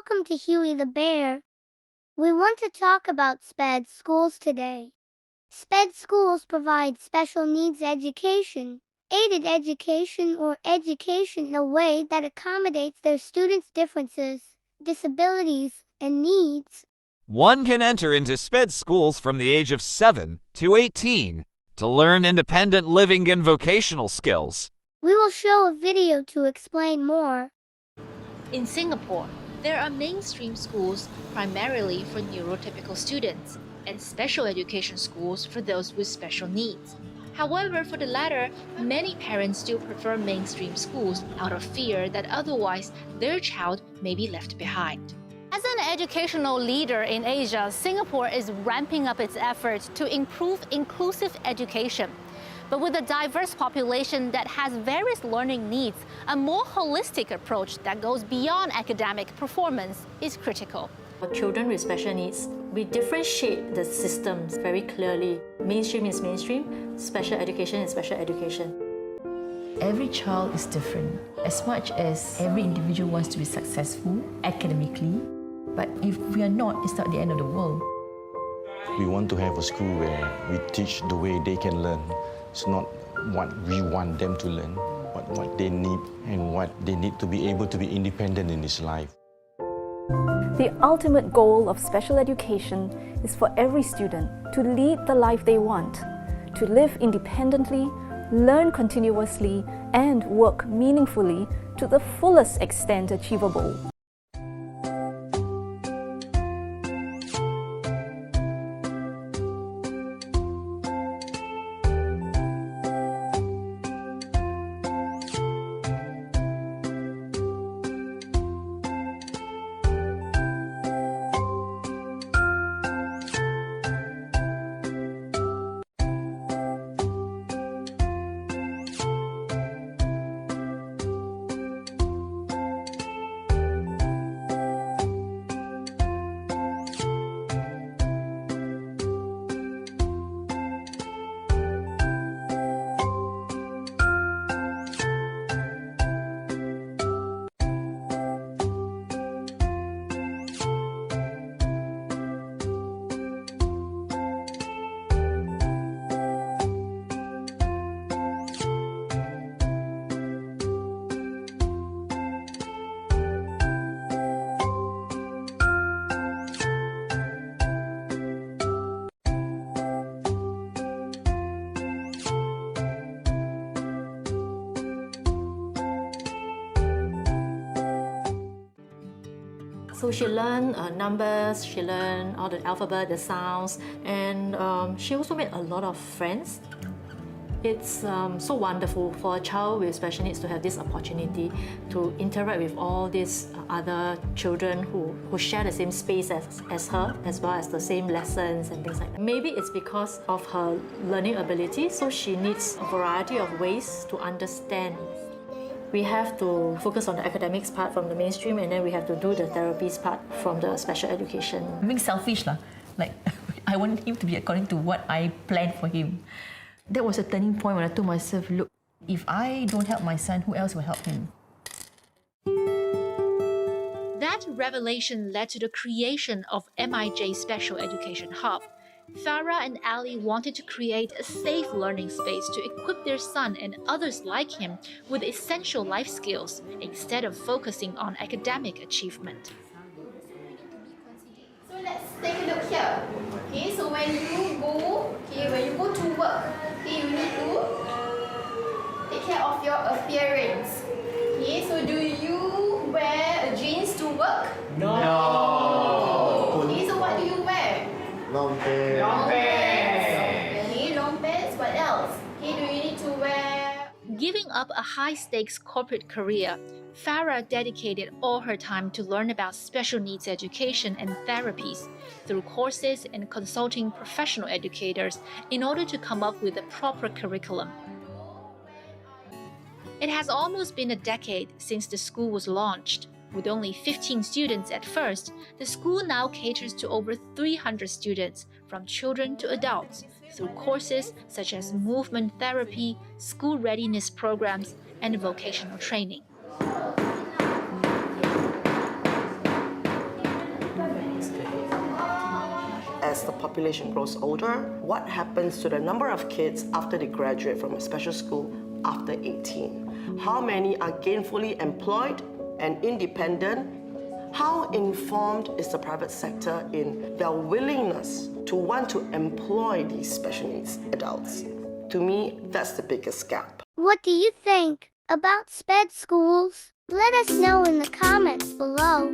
Welcome to Huey the Bear. We want to talk about SPED schools today. SPED schools provide special needs education, aided education or education in a way that accommodates their students' differences, disabilities, and needs. One can enter into SPED schools from the age of 7 to 18 to learn independent living and vocational skills. We will show a video to explain more. In Singapore, there are mainstream schools primarily for neurotypical students and special education schools for those with special needs. However, for the latter, many parents still prefer mainstream schools out of fear that otherwise their child may be left behind. As an educational leader in Asia, Singapore is ramping up its efforts to improve inclusive education. But with a diverse population that has various learning needs, a more holistic approach that goes beyond academic performance is critical. For children with special needs, we differentiate the systems very clearly. Mainstream is mainstream, special education is special education. Every child is different. As much as every individual wants to be successful academically, but if we are not, it's not the end of the world. We want to have a school where we teach the way they can learn. It's not what we want them to learn, but what they need and what they need to be able to be independent in this life. The ultimate goal of special education is for every student to lead the life they want, to live independently, learn continuously, and work meaningfully to the fullest extent achievable. So she learned numbers, she learned all the alphabet, the sounds, and she also made a lot of friends. It's so wonderful for a child with special needs to have this opportunity to interact with all these other children who share the same space as her, as well as the same lessons and things like that. Maybe it's because of her learning ability, so she needs a variety of ways to understand. We have to focus on the academics part from the mainstream, and then we have to do the therapies part from the special education. I'm being selfish lah. Like I want him to be according to what I planned for him. That was a turning point when I told myself, look, if I don't help my son, who else will help him? That revelation led to the creation of MIJ Special Education Hub. Farah and Ali wanted to create a safe learning space to equip their son and others like him with essential life skills instead of focusing on academic achievement. So let's take a look here. Okay, so when you go to work, okay, you need to take care of your appearance. Okay, so do you wear jeans to work? No. Okay, so what do you wear? Long pants. Long pants. Okay, long pants. What else? Okay, do you need to wear? Giving up a high-stakes corporate career, Farah dedicated all her time to learn about special needs education and therapies through courses and consulting professional educators in order to come up with a proper curriculum. It has almost been a decade since the school was launched. With only 15 students at first, the school now caters to over 300 students, from children to adults, through courses such as movement therapy, school readiness programs, and vocational training. the population grows older, what happens to the number of kids after they graduate from a special school after 18? How many are gainfully employed and independent? How informed is the private sector in their willingness to want to employ these special needs adults? To me, that's the biggest gap. What do you think about SPED schools? Let us know in the comments below.